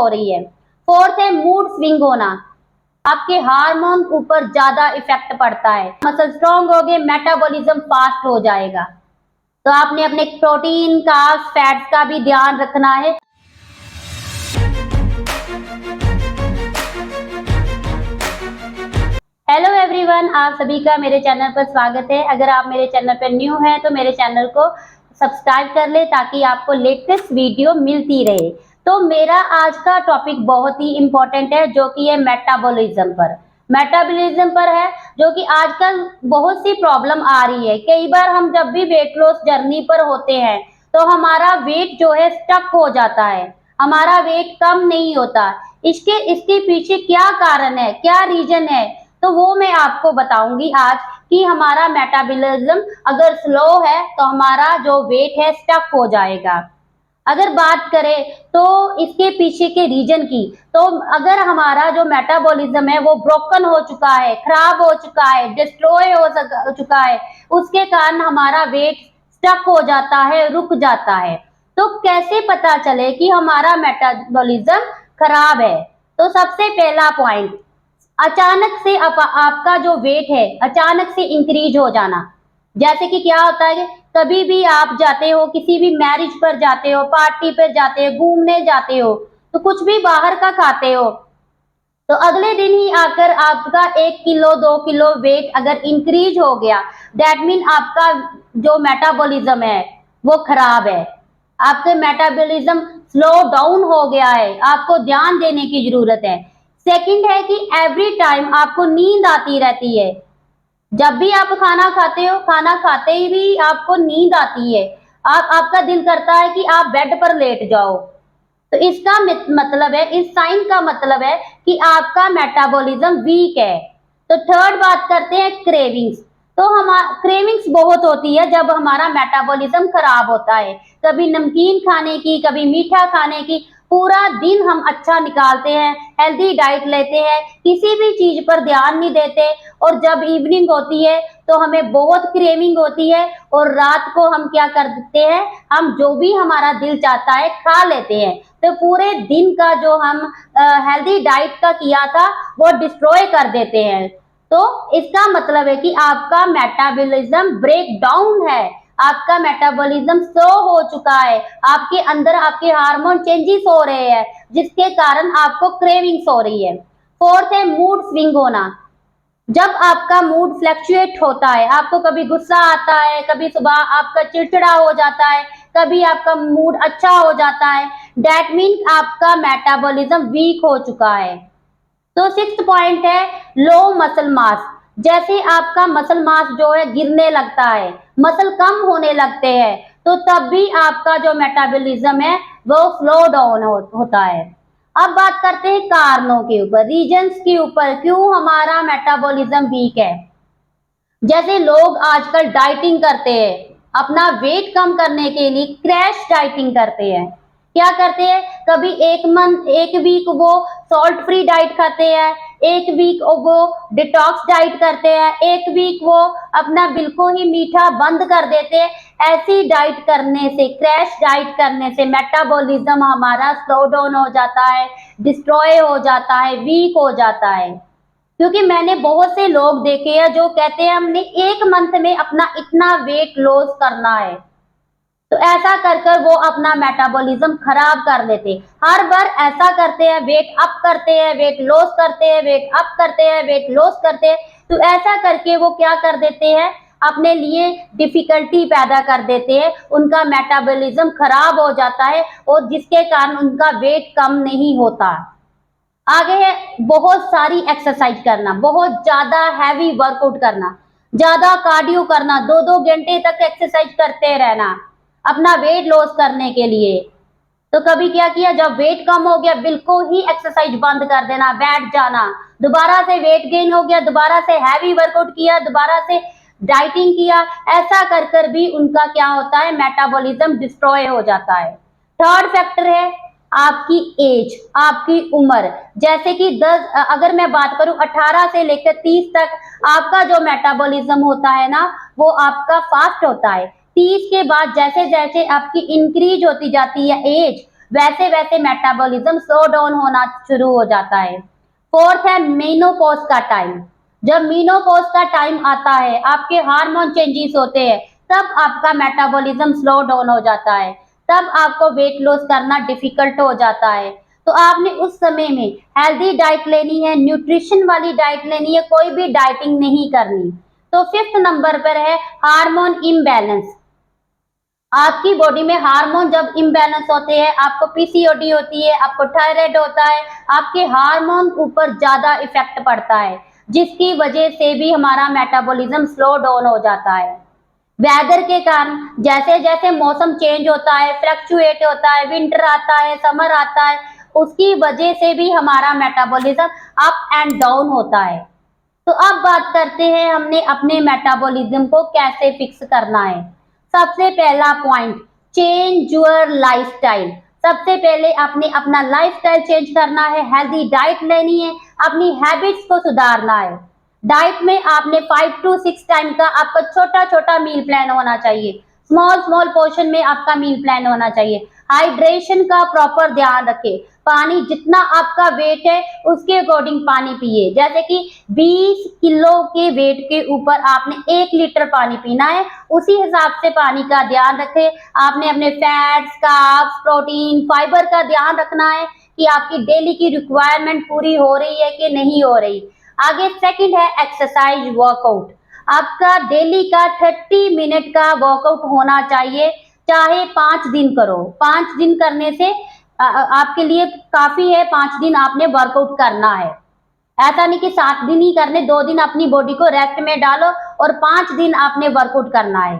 हो रही है। फोर्थ है मूड स्विंग होना, आपके हार्मोन ऊपर ज्यादा इफेक्ट पड़ता है। मसल स्ट्रांग हो गए, मेटाबॉलिज्म फास्ट हो जाएगा। तो आपने अपने प्रोटीन का, फैट्स का भी ध्यान रखना है। हेलो एवरीवन, आप सभी का मेरे चैनल पर स्वागत है। अगर आप मेरे चैनल पर न्यू हैं तो मेरे चैनल को सब्सक्राइब कर ले ताकि आपको लेटेस्ट वीडियो मिलती रहे। तो मेरा आज का टॉपिक बहुत ही इम्पोर्टेंट है, जो कि है मेटाबॉलिज्म पर है, जो कि आजकल बहुत सी प्रॉब्लम आ रही है। कई बार हम जब भी वेट लॉस जर्नी पर होते हैं तो हमारा वेट जो है स्टक हो जाता है, हमारा वेट कम नहीं होता। इसके पीछे क्या कारण है, क्या रीजन है, तो वो मैं आपको बताऊंगी आज कि हमारा मेटाबॉलिज्म अगर स्लो है तो हमारा जो वेट है स्टक हो जाएगा। अगर बात करें तो इसके पीछे के रीजन की, तो अगर हमारा जो मेटाबॉलिज्म है वो ब्रोकन हो चुका है, खराब हो चुका है, डिस्ट्रॉय हो चुका है, उसके कारण हमारा वेट स्टक हो जाता है, रुक जाता है। तो कैसे पता चले कि हमारा मेटाबॉलिज्म खराब है? तो सबसे पहला पॉइंट, अचानक से आपका जो वेट है अचानक से इंक्रीज हो जाना। जैसे कि क्या होता है, कभी भी आप जाते हो, किसी भी मैरिज पर जाते हो, पार्टी पर जाते हो, घूमने जाते हो, तो कुछ भी बाहर का खाते हो, तो अगले दिन ही आकर आपका 1 किलो 2 किलो वेट अगर इंक्रीज हो गया, दैट मीन आपका जो मेटाबॉलिज्म है वो खराब है, आपके मेटाबॉलिज्म स्लो डाउन हो गया है, आपको ध्यान देने की जरूरत है। सेकंड है कि एवरी टाइम आपको नींद आती रहती है। जब भी आप खाना खाते हो, खाना खाते ही भी आपको नींद आती है, आपका दिल करता है कि आप बेड पर लेट जाओ। तो इसका मतलब है, इस साइन का मतलब है कि आपका मेटाबॉलिज्म वीक है। तो थर्ड बात करते हैं क्रेविंग्स। तो हम क्रेविंग्स बहुत होती है जब हमारा मेटाबॉलिज्म खराब होता है, कभी नमकीन खाने की, कभी मीठा खाने की। पूरा दिन हम अच्छा निकालते हैं, हेल्दी डाइट लेते हैं, किसी भी चीज पर ध्यान नहीं देते, और जब इवनिंग होती है तो हमें बहुत क्रेविंग होती है, और रात को हम क्या कर देते हैं, हम जो भी हमारा दिल चाहता है खा लेते हैं। तो पूरे दिन का जो हम हेल्दी डाइट का किया था वो डिस्ट्रॉय कर देते हैं। तो इसका मतलब है कि आपका मेटाबॉलिज्म ब्रेक डाउन है, आपका मेटाबॉलिज्म स्लो हो चुका है, आपके अंदर आपके हार्मोन चेंजेस हो रहे हैं, जिसके कारण आपको क्रेविंग्स हो रही है। फोर्थ है मूड स्विंग होना। जब आपका मूड फ्लक्चुएट होता है, आपको कभी गुस्सा आता है, कभी सुबह आपका चिड़चिड़ा हो जाता है, कभी आपका मूड अच्छा हो जाता है, दैट मीन आपका मेटाबॉलिज्म वीक हो चुका है। तो सिक्स्थ पॉइंट है लो मसल मास। जैसे आपका मसल मास जो है गिरने लगता है, मसल कम होने लगते हैं, तो तब भी आपका जो मेटाबॉलिज्म है वो स्लो डाउन होता है। अब बात करते हैं कारणों के ऊपर, रीजंस के ऊपर, क्यों हमारा मेटाबॉलिज्म वीक है। जैसे लोग आजकल डाइटिंग करते हैं, अपना वेट कम करने के लिए क्रैश डाइटिंग करते हैं। क्या करते हैं, कभी एक वीक वो सॉल्ट फ्री डाइट खाते हैं, एक वीक वो डिटॉक्स डाइट करते हैं, एक वीक वो अपना बिल्कुल ही मीठा बंद कर देते हैं। ऐसी डाइट करने से, क्रैश डाइट करने से मेटाबॉलिज्म हमारा स्लो डाउन हो जाता है, डिस्ट्रॉय हो जाता है, वीक हो जाता है। क्योंकि मैंने बहुत से लोग देखे हैं जो कहते हैं हमने 1 मंथ में अपना इतना वेट लॉस करना है, तो ऐसा कर कर वो अपना मेटाबॉलिज्म खराब कर देते। हर बार ऐसा करते हैं, वेट अप करते हैं, वेट लॉस करते हैं, वेट अप करते हैं, वेट लॉस करते हैं। तो ऐसा करके वो क्या कर देते हैं, अपने लिए डिफिकल्टी पैदा कर देते हैं, उनका मेटाबॉलिज्म खराब हो जाता है, और जिसके कारण उनका वेट कम नहीं होता। आगे है बहुत सारी एक्सरसाइज करना, बहुत ज्यादा हैवी वर्कआउट करना, ज्यादा कार्डियो करना, 2-2 घंटे तक एक्सरसाइज करते रहना अपना वेट लॉस करने के लिए। तो कभी क्या किया, जब वेट कम हो गया बिल्कुल ही एक्सरसाइज बंद कर देना, बैठ जाना, दोबारा से वेट गेन हो गया, दोबारा से हैवी वर्कआउट किया, दोबारा से डाइटिंग किया। ऐसा कर कर भी उनका क्या होता है, मेटाबॉलिज्म डिस्ट्रॉय हो जाता है। थर्ड फैक्टर है आपकी एज, आपकी उम्र। जैसे कि 10, अगर मैं बात करूं 18 से लेकर 30 तक आपका जो मेटाबॉलिज्म होता है ना, वो आपका फास्ट होता है। 30 के बाद जैसे जैसे आपकी इंक्रीज होती जाती है एज, वैसे वैसे मेटाबॉलिज्म स्लो डाउन होना शुरू हो जाता है। फोर्थ है मेनोपॉज का टाइम। जब मेनोपॉज का टाइम आता है, आपके हार्मोन चेंजेस होते हैं, तब आपका मेटाबॉलिज्म स्लो डाउन हो जाता है, तब आपको वेट लॉस करना डिफिकल्ट हो जाता है। तो आपने उस समय में हेल्दी डाइट लेनी है, न्यूट्रिशन वाली डाइट लेनी है, कोई भी डाइटिंग नहीं करनी। तो फिफ्थ नंबर पर है हार्मोन इम्बैलेंस। आपकी बॉडी में हार्मोन जब इम्बैलेंस होते हैं, आपको पीसीओडी होती है, आपको थायराइड होता है, आपके हार्मोन ऊपर ज्यादा इफेक्ट पड़ता है, जिसकी वजह से भी हमारा मेटाबॉलिज्म स्लो डाउन हो जाता है। वेदर के कारण जैसे जैसे मौसम चेंज होता है, फ्लक्चुएट होता है, विंटर आता है, समर आता है, उसकी वजह से भी हमारा मेटाबॉलिज्म अप एंड डाउन होता है। तो अब बात करते हैं हमने अपने मेटाबॉलिज्म को कैसे फिक्स करना है। सबसे पहला पॉइंट, चेंज योर लाइफस्टाइल। सबसे पहले आपने अपना लाइफस्टाइल चेंज करना है, हेल्दी डाइट लेनी है, अपनी हैबिट्स को सुधारना है। डाइट में आपने 5 to 6 टाइम का आपका छोटा छोटा मील प्लान होना चाहिए, स्मॉल स्मॉल पोर्शन में आपका मील प्लान होना चाहिए। हाइड्रेशन का प्रॉपर ध्यान रखें, पानी जितना आपका वेट है उसके अकॉर्डिंग पानी पिए। जैसे कि 20 किलो के वेट के ऊपर आपने 1 लीटर पानी पीना है, उसी हिसाब से पानी का ध्यान रखें। आपने अपने फैट्स, कार्ब्स, प्रोटीन, फाइबर का ध्यान रखना है कि आपकी डेली की रिक्वायरमेंट पूरी हो रही है कि नहीं हो रही। आगे सेकंड है एक्सरसाइज वर्कआउट। आपका डेली का 30 मिनट का वर्कआउट होना चाहिए, चाहे 5 दिन करो। 5 दिन करने से आपके लिए काफी है, 5 दिन आपने वर्कआउट करना है। ऐसा नहीं कि 7 दिन ही करने, 2 दिन अपनी बॉडी को रेस्ट में डालो और 5 दिन आपने वर्कआउट करना है।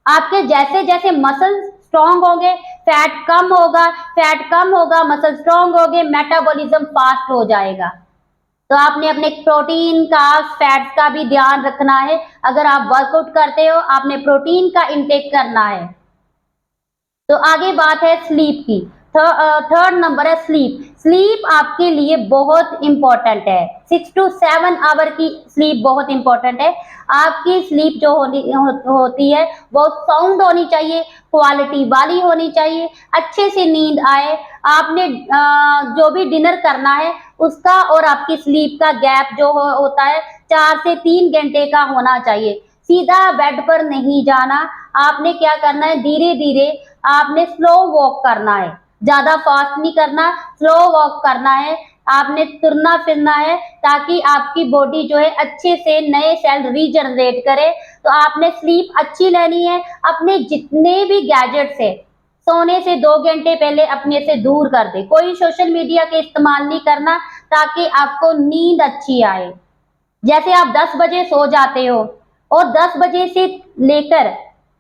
आपके जैसे जैसे मसल स्ट्रांग होंगे, फैट कम होगा, फैट कम होगा, मसल स्ट्रांग होंगे, मेटाबॉलिज्म फास्ट हो जाएगा। तो आपने अपने प्रोटीन का, फैट्स का भी ध्यान रखना है। अगर आप वर्कआउट करते हो, आपने प्रोटीन का इंटेक करना है। तो आगे बात है स्लीप की। थर्ड नंबर है स्लीप। स्लीप आपके लिए बहुत इंपॉर्टेंट है। 6 to 7 आवर की स्लीप बहुत इंपॉर्टेंट है। आपकी स्लीप जो होती है वो साउंड होनी चाहिए, क्वालिटी वाली होनी चाहिए, अच्छे से नींद आए। आपने जो भी डिनर करना है उसका और आपकी स्लीप का गैप जो होता है 4 से 3 घंटे का होना चाहिए। सीधा बेड पर नहीं जाना, आपने क्या करना है, धीरे धीरे आपने स्लो वॉक करना है, ज्यादा फास्ट नहीं करना, स्लो वॉक करना है। आपने तुरना फिरना है ताकि आपकी बॉडी जो है अच्छे से नए सेल रीजनरेट करे। तो आपने स्लीप अच्छी लेनी है। अपने जितने भी गैजेट्स है, सोने से 2 घंटे पहले अपने से दूर कर दे। कोई सोशल मीडिया के इस्तेमाल नहीं करना ताकि आपको नींद अच्छी आए। जैसे आप 10 बजे सो जाते हो और 10 बजे से लेकर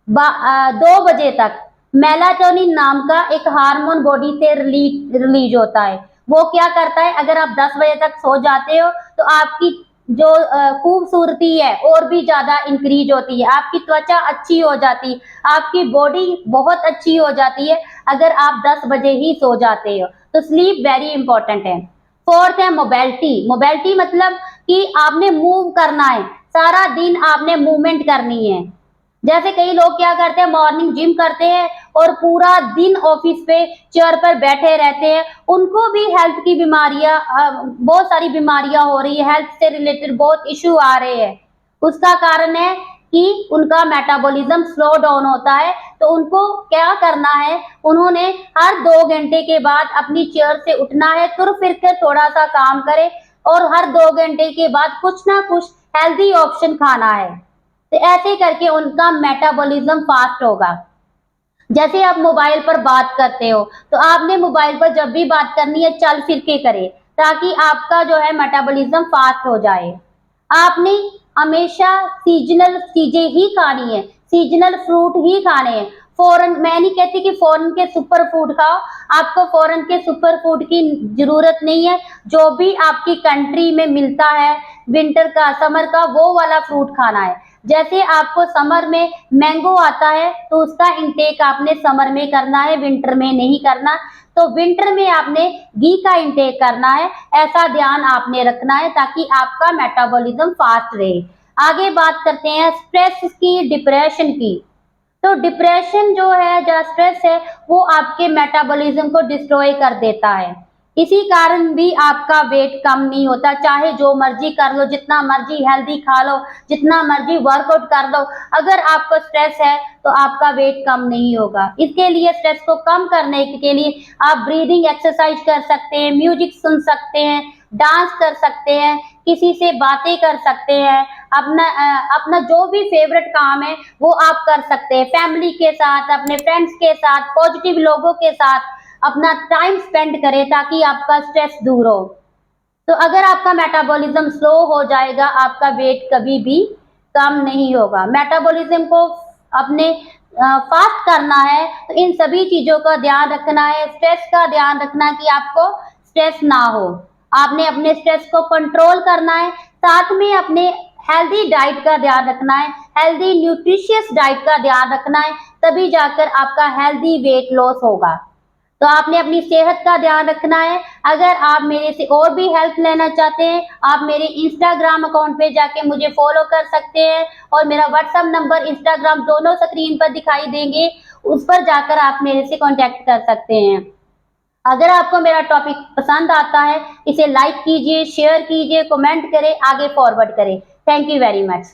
2 बजे तक मेलाटोनिन नाम का एक हार्मोन बॉडी से रिलीज होता है। वो क्या करता है, अगर आप 10 बजे तक सो जाते हो तो आपकी जो खूबसूरती है और भी ज्यादा इंक्रीज होती है, आपकी त्वचा अच्छी हो जाती है, आपकी बॉडी बहुत अच्छी हो जाती है अगर आप 10 बजे ही सो जाते हो। तो स्लीप वेरी इंपॉर्टेंट है। फोर्थ है मोबिलिटी। मोबिलिटी मतलब कि आपने मूव करना है, सारा दिन आपने मूवमेंट करनी है। जैसे कई लोग क्या करते हैं, मॉर्निंग जिम करते हैं और पूरा दिन ऑफिस पे चेयर पर बैठे रहते हैं, उनको भी हेल्थ की बीमारियां, बहुत सारी बीमारियां हो रही है, हेल्थ से रिलेटेड बहुत इश्यू आ रहे हैं। उसका कारण है कि उनका मेटाबॉलिज्म स्लो डाउन होता है। तो उनको क्या करना है, उन्होंने हर 2 घंटे के बाद अपनी चेयर से उठना है, तुर फिर कर थोड़ा सा काम करे और हर 2 घंटे के बाद कुछ ना कुछ हेल्दी ऑप्शन खाना है। तो ऐसे करके उनका मेटाबॉलिज्म फास्ट होगा। जैसे आप मोबाइल पर बात करते हो तो आपने मोबाइल पर जब भी बात करनी है चल फिर के करें ताकि आपका जो है मेटाबॉलिज्म फास्ट हो जाए। आपने हमेशा सीजनल चीजें ही खानी है, सीजनल फ्रूट ही खाने हैं। फॉरेन, मैं नहीं कहती कि फॉरेन के सुपर फूड खाओ, आपको फॉरेन के सुपर फूड की जरूरत नहीं है। जो भी आपकी कंट्री में मिलता है, विंटर का, समर का, वो वाला फ्रूट खाना है। जैसे आपको समर में मैंगो आता है तो उसका इंटेक आपने समर में करना है, विंटर में नहीं करना। तो विंटर में आपने घी का इंटेक करना है, ऐसा ध्यान आपने रखना है ताकि आपका मेटाबॉलिज्म फास्ट रहे। आगे बात करते हैं स्ट्रेस की, डिप्रेशन की। तो डिप्रेशन जो है, जो स्ट्रेस है, वो आपके मेटाबॉलिज्म को डिस्ट्रॉय कर देता है। इसी कारण भी आपका वेट कम नहीं होता, चाहे जो मर्जी कर लो, जितना मर्जी हेल्दी खा लो, जितना मर्जी वर्कआउट कर लो, अगर आपको स्ट्रेस है तो आपका वेट कम नहीं होगा। इसके लिए स्ट्रेस को कम करने के लिए आप ब्रीदिंग एक्सरसाइज कर सकते हैं, म्यूजिक सुन सकते हैं, डांस कर सकते हैं, किसी से बातें कर सकते हैं, अपना जो भी फेवरेट काम है वो आप कर सकते हैं, फैमिली के साथ, अपने फ्रेंड्स के साथ, पॉजिटिव लोगों के साथ अपना टाइम स्पेंड करें ताकि आपका स्ट्रेस दूर हो। तो अगर आपका मेटाबॉलिज्म स्लो हो जाएगा, आपका वेट कभी भी कम नहीं होगा। मेटाबॉलिज्म को अपने फास्ट करना है तो इन सभी चीजों का ध्यान रखना है, स्ट्रेस का ध्यान रखना है कि आपको स्ट्रेस ना हो। आपने अपने स्ट्रेस को कंट्रोल करना है, साथ में अपने हेल्दी डाइट का ध्यान रखना है, हेल्दी न्यूट्रिशियस डाइट का ध्यान रखना है, तभी जाकर आपका हेल्दी वेट लॉस होगा। तो आपने अपनी सेहत का ध्यान रखना है। अगर आप मेरे से और भी हेल्प लेना चाहते हैं, आप मेरे इंस्टाग्राम अकाउंट पे जाके मुझे फॉलो कर सकते हैं और मेरा व्हाट्सएप नंबर, इंस्टाग्राम दोनों स्क्रीन पर दिखाई देंगे, उस पर जाकर आप मेरे से कांटेक्ट कर सकते हैं। अगर आपको मेरा टॉपिक पसंद आता है, इसे लाइक कीजिए, शेयर कीजिए, कमेंट करें, आगे फॉरवर्ड करें। Thank you very much.